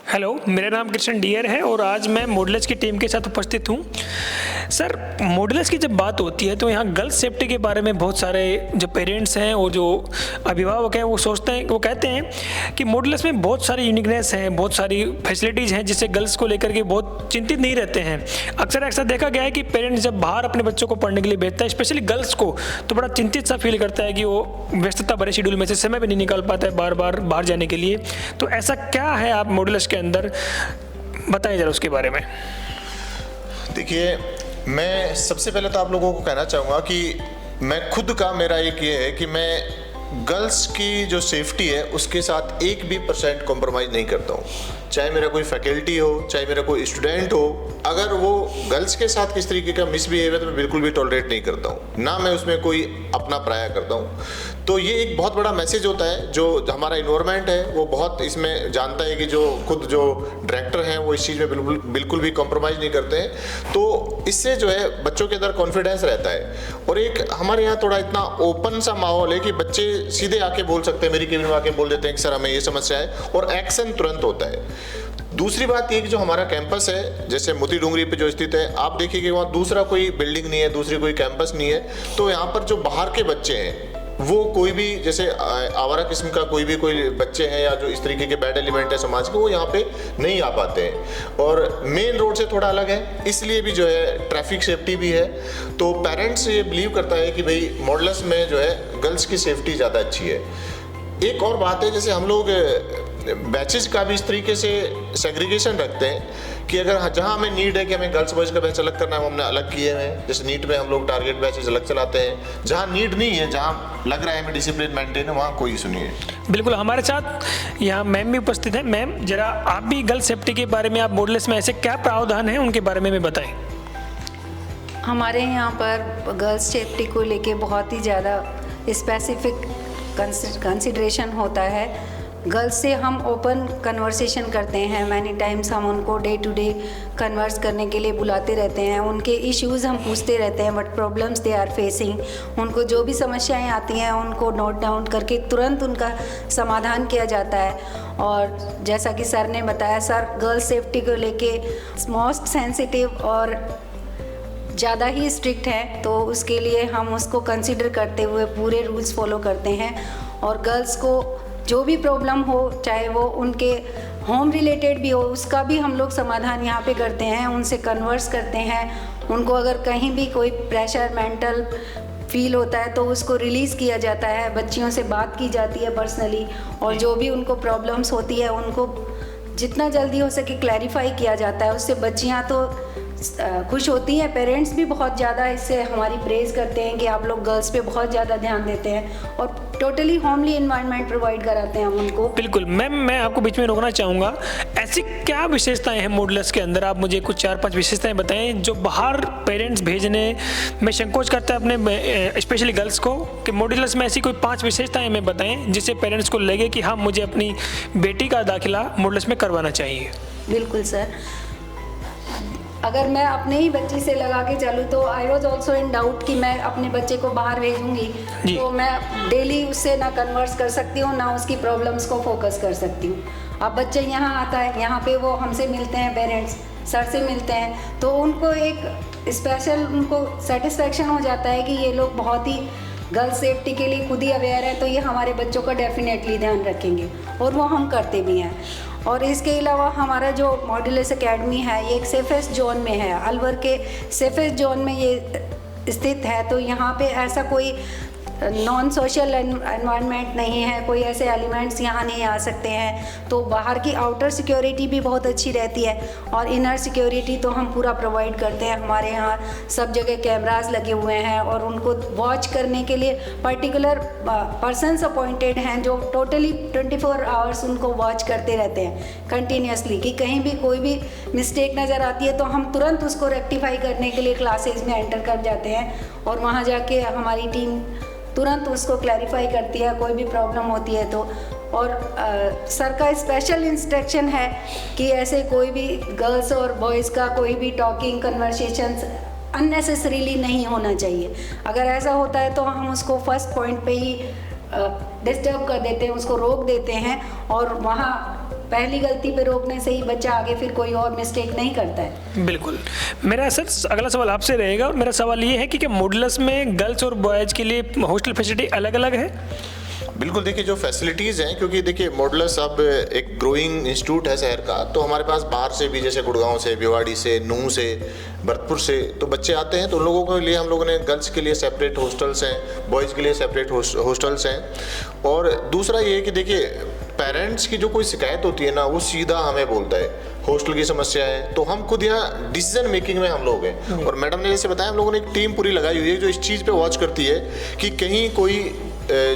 Hello, मेरा नाम Krishna dear है और आज मैं मॉडल्स की टीम के साथ उपस्थित हूँ। सर, मॉडल्स की जब बात होती है तो यहाँ गर्ल्स सेफ्टी के बारे में बहुत सारे जो पेरेंट्स हैं और जो अभिभावक हैं वो सोचते हैं, वो कहते हैं कि मॉडल्स में बहुत सारी यूनिकनेस हैं, बहुत सारी फैसिलिटीज़ हैं जिससे गर्ल्स को लेकर के बहुत चिंतित नहीं रहते हैं। अक्सर ऐसा देखा गया है कि पेरेंट्स जब बाहर अपने बच्चों को पढ़ने के लिए भेजता है, स्पेशली गर्ल्स को, तो बड़ा चिंतित सा फील करता है कि वो व्यस्तता भरे शेड्यूल में से समय भी नहीं निकाल पाता है बार बार बाहर जाने के लिए। तो ऐसा क्या है आप मॉडल्स के अंदर बताइए जरा उसके बारे में। देखिए, मैं सबसे पहले तो आप लोगों को कहना चाहूँगा कि मैं खुद का मेरा एक ये है कि मैं गर्ल्स की जो सेफ्टी है उसके साथ 1% कॉम्प्रोमाइज़ नहीं करता हूँ। चाहे मेरा कोई फैकल्टी हो, चाहे मेरा कोई स्टूडेंट हो, अगर वो गर्ल्स के साथ किस तरीके का मिसबिहेव है तो मैं बिल्कुल भी टॉलरेट नहीं करता हूँ, ना मैं उसमें कोई अपना पराया करता हूँ। तो ये एक बहुत बड़ा मैसेज होता है। जो हमारा इन्वायरमेंट है वो बहुत इसमें जानता है कि जो खुद जो डायरेक्टर हैं वो इस चीज़ में बिल्कुल भी कॉम्प्रोमाइज़ नहीं करते हैं। तो इससे जो है बच्चों के अंदर कॉन्फिडेंस रहता है। और एक हमारे यहाँ थोड़ा इतना ओपन सा माहौल है कि बच्चे सीधे आके बोल सकते हैं, मेरी केबिन में आके बोल देते हैं कि सर हमें ये समस्या है, और एक्शन तुरंत होता है। दूसरी बात ये कि जो हमारा कैंपस है, जैसे मोती डूंगरी पे जो स्थित है, आप देखिए कि वहाँ दूसरा कोई बिल्डिंग नहीं है, दूसरी कोई कैंपस नहीं है। तो यहाँ पर जो बाहर के बच्चे हैं वो कोई भी जैसे आवारा किस्म का कोई बच्चे हैं या जो इस तरीके के बैड एलिमेंट है समाज के, वो यहाँ पे नहीं आ पाते हैं। और मेन रोड से थोड़ा अलग है, इसलिए भी जो है ट्रैफिक सेफ्टी भी है। तो पेरेंट्स ये बिलीव करता है कि भाई मॉडल्स में जो है गर्ल्स की सेफ्टी ज़्यादा अच्छी है। एक और बात है, जैसे हम लोग बैचेज का भी इस तरीके से सेग्रीगेशन रखते हैं कि अगर जहाँ हमें नीड है कि हमें गर्ल्स बॉयज़ का बैच अलग करना है, वो हमने अलग किए हुए हैं। जैसे नीट में हम लोग टारगेट बैचेज अलग चलाते हैं। जहाँ नीड नहीं है, जहाँ लग रहा है हमें डिसिप्लिन मेंटेन है, वहाँ कोई इशू नहीं है। बिल्कुल, हमारे साथ यहाँ मैम भी उपस्थित हैं। मैम, जरा आप भी गर्ल्स सेफ्टी के बारे में, आप मॉडल्स में ऐसे क्या प्रावधान हैं उनके बारे में बताएं। हमारे यहाँ पर गर्ल्स सेफ्टी को लेके बहुत ही ज़्यादा स्पेसिफिक कंसिडरेशन होता है। गर्ल्स से हम ओपन कन्वर्सेशन करते हैं। मैनी टाइम्स हम उनको डे टू डे कन्वर्स करने के लिए बुलाते रहते हैं। उनके इश्यूज़ हम पूछते रहते हैं, what problems they are facing. उनको जो भी समस्याएं आती हैं उनको नोट डाउन करके तुरंत उनका समाधान किया जाता है। और जैसा कि सर ने बताया, सर गर्ल्स सेफ्टी को लेके मोस्ट सेंसिटिव और ज़्यादा ही स्ट्रिक्ट है, तो उसके लिए हम उसको कंसिडर करते हुए पूरे रूल्स फॉलो करते हैं। और गर्ल्स को जो भी प्रॉब्लम हो, चाहे वो उनके होम रिलेटेड भी हो, उसका भी हम लोग समाधान यहाँ पे करते हैं, उनसे कन्वर्स करते हैं। उनको अगर कहीं भी कोई प्रेशर मेंटल फील होता है तो उसको रिलीज़ किया जाता है, बच्चियों से बात की जाती है पर्सनली, और जो भी उनको प्रॉब्लम्स होती है उनको जितना जल्दी हो सके क्लैरिफाई किया जाता है। उससे बच्चियाँ तो खुश होती हैं, पेरेंट्स भी बहुत ज़्यादा इससे हमारी प्रेज़ करते हैं कि आप लोग गर्ल्स पे बहुत ज़्यादा ध्यान देते हैं और टोटली होमली इन्वायरमेंट प्रोवाइड कराते हैं हम उनको। बिल्कुल मैम, मैं आपको बीच में रोकना चाहूँगा। ऐसी क्या विशेषताएं हैं मॉडल्स के अंदर? आप मुझे कुछ 4-5 विशेषताएं बताएं जो बाहर पेरेंट्स भेजने में संकोच करता है अपने स्पेशली गर्ल्स को, कि मॉडल्स में ऐसी कोई 5 विशेषताएं हमें बताएं जिससे पेरेंट्स को लगे कि हाँ, मुझे अपनी बेटी का दाखिला मॉडल्स में करवाना चाहिए। बिल्कुल सर, अगर मैं अपने ही बच्ची से लगा के चलूँ तो I was also in doubt कि मैं अपने बच्चे को बाहर भेजूँगी तो मैं डेली उससे ना कन्वर्स कर सकती हूँ, ना उसकी प्रॉब्लम्स को फोकस कर सकती हूँ। अब बच्चे यहाँ आता है, यहाँ पे वो हमसे मिलते हैं, पेरेंट्स सर से मिलते हैं, तो उनको एक स्पेशल उनको सेटिस्फेक्शन हो जाता है कि ये लोग बहुत ही गर्ल्स सेफ्टी के लिए खुद ही अवेयर है, तो ये हमारे बच्चों का डेफिनेटली ध्यान रखेंगे, और वो हम करते भी हैं। और इसके अलावा हमारा जो मॉडल्स एकेडमी है ये एक सेफेस्ट जोन में है, अलवर के सेफेस्ट जोन में ये स्थित है। तो यहाँ पे ऐसा कोई नॉन सोशल एनवायरनमेंट नहीं है, कोई ऐसे एलिमेंट्स यहाँ नहीं आ सकते हैं। तो बाहर की आउटर सिक्योरिटी भी बहुत अच्छी रहती है और इनर सिक्योरिटी तो हम पूरा प्रोवाइड करते हैं। हमारे यहाँ सब जगह कैमरास लगे हुए हैं और उनको वॉच करने के लिए पर्टिकुलर पर्सन्स अपॉइंटेड हैं जो टोटली 24 आवर्स उनको वॉच करते रहते हैं कंटिन्यूसली, कि कहीं भी कोई भी मिस्टेक नज़र आती है तो हम तुरंत उसको रेक्टिफाई करने के लिए क्लासेज में एंटर कर जाते हैं और वहाँ जाके हमारी टीम तुरंत उसको क्लैरिफाई करती है कोई भी प्रॉब्लम होती है तो। और सर का स्पेशल इंस्ट्रक्शन है कि ऐसे कोई भी गर्ल्स और बॉयज़ का कोई भी टॉकिंग कन्वर्सेशंस अननेसेसरीली नहीं होना चाहिए। अगर ऐसा होता है तो हम उसको फर्स्ट पॉइंट पे ही डिस्टर्ब कर देते हैं, उसको रोक देते हैं और वहाँ पहली गलती पे रोकने से ही बच्चा आगे फिर कोई और मिस्टेक नहीं करता है। बिल्कुल। मेरा सर अगला सवाल आपसे रहेगा, और मेरा सवाल ये है कि क्या मॉडुलस में गर्ल्स और बॉयज़ के लिए हॉस्टल फैसिलिटी अलग अलग है? बिल्कुल, देखिए जो फैसिलिटीज़ हैं, क्योंकि देखिए मॉडुलस अब एक ग्रोइंग इंस्टीट्यूट है शहर का, तो हमारे पास बाहर से भी, जैसे गुड़गांव से, भिवाड़ी से, नूंह से, भरतपुर से तो बच्चे आते हैं। तो उन लोगों के लिए हम लोगों ने गर्ल्स के लिए सेपरेट हॉस्टल्स हैं, बॉयज़ के लिए सेपरेट हॉस्टल्स हैं। और दूसरा ये है कि देखिए पेरेंट्स की जो कोई शिकायत होती है ना, वो सीधा हमें बोलता है हॉस्टल की समस्या है, तो हम खुद यहाँ डिसीजन मेकिंग में हम लोग हैं। और मैडम ने जैसे बताया, हम लोगों ने एक टीम पूरी लगाई हुई है जो इस चीज़ पे वॉच करती है कि कहीं कोई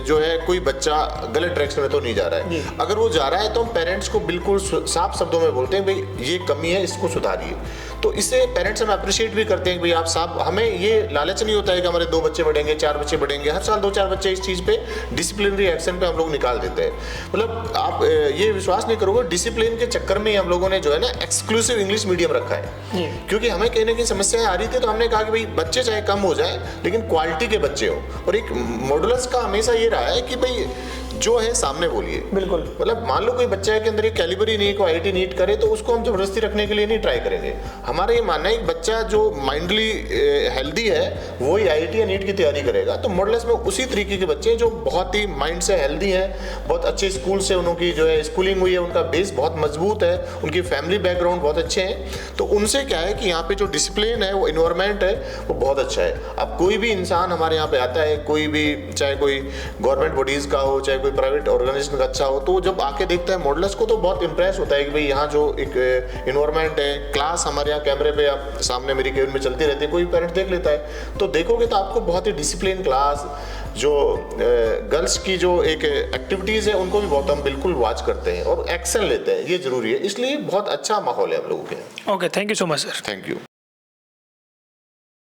जो है कोई बच्चा गलत डायरेक्शन में तो नहीं जा रहा है। अगर वो जा रहा है तो हम पेरेंट्स को बिल्कुल साफ शब्दों में बोलते हैं, भाई ये कमी है, इसको सुधारिए। तो इससे पेरेंट्स हम अप्रिशिएट भी करते हैं कि भाई आप साहब, हमें ये लालच नहीं होता है कि हमारे 2 बच्चे बढ़ेंगे, 4 बच्चे बढ़ेंगे, हर साल 2-4 बच्चे इस चीज़ पे डिसिप्लिनरी एक्शन पे हम लोग निकाल देते हैं। मतलब आप ये विश्वास नहीं करोगे, डिसिप्लिन के चक्कर में हम लोगों ने जो है ना एक्सक्लूसिव इंग्लिश मीडियम रखा है, क्योंकि हमें कहीं ना कहीं समस्याएं आ रही थी। तो हमने कहा कि भाई बच्चे चाहे कम हो जाए लेकिन क्वालिटी के बच्चे हो। और एक मॉडुलस का हमेशा ये रहा है कि भाई जो है सामने बोलिए। बिल्कुल। मतलब मान लो कोई बच्चा के अंदर एक कैलिबर ही नहीं, कोई IIT नीट करे, तो उसको हम जबरदस्ती रखने के लिए नहीं ट्राई करेंगे। हमारा ये मानना है कि बच्चा जो माइंडली हेल्दी है वही IIT या नीट की तैयारी करेगा। तो मॉडुलस में उसी तरीके के बच्चे जो बहुत ही माइंड से हेल्दी हैं, बहुत अच्छे स्कूल से उनकी जो है स्कूलिंग हुई है, उनका बेस बहुत मजबूत है, उनकी फैमिली बैकग्राउंड बहुत अच्छे हैं। तो उनसे क्या है कि यहाँ पे जो डिसिप्लिन है, वो इन्वायरमेंट है, वो बहुत अच्छा है। अब कोई भी इंसान हमारे यहाँ पे आता है, कोई भी, चाहे कोई गवर्नमेंट बॉडीज़ का हो, चाहे कोई प्राइवेट ऑर्गेनाइजेशन का अच्छा हो, तो जब आके देखता है मॉडुलस को तो बहुत इंप्रेस होता है कि भाई यहाँ जो एक इन्वायरमेंट है। क्लास हमारे यहाँ कैमरे पे आप सामने मेरी केबिन में चलती रहती है, कोई पेरेंट देख लेता है, तो देखोगे तो आपको बहुत ही डिसिप्लिन क्लास, जो गर्ल्स की जो एक एक्टिविटीज़ है उनको भी बहुत हम बिल्कुल वॉच करते हैं और एक्शन लेते हैं, ये जरूरी है। इसलिए बहुत अच्छा माहौल है हम लोगों के। Okay, thank you so much sir. Thank you.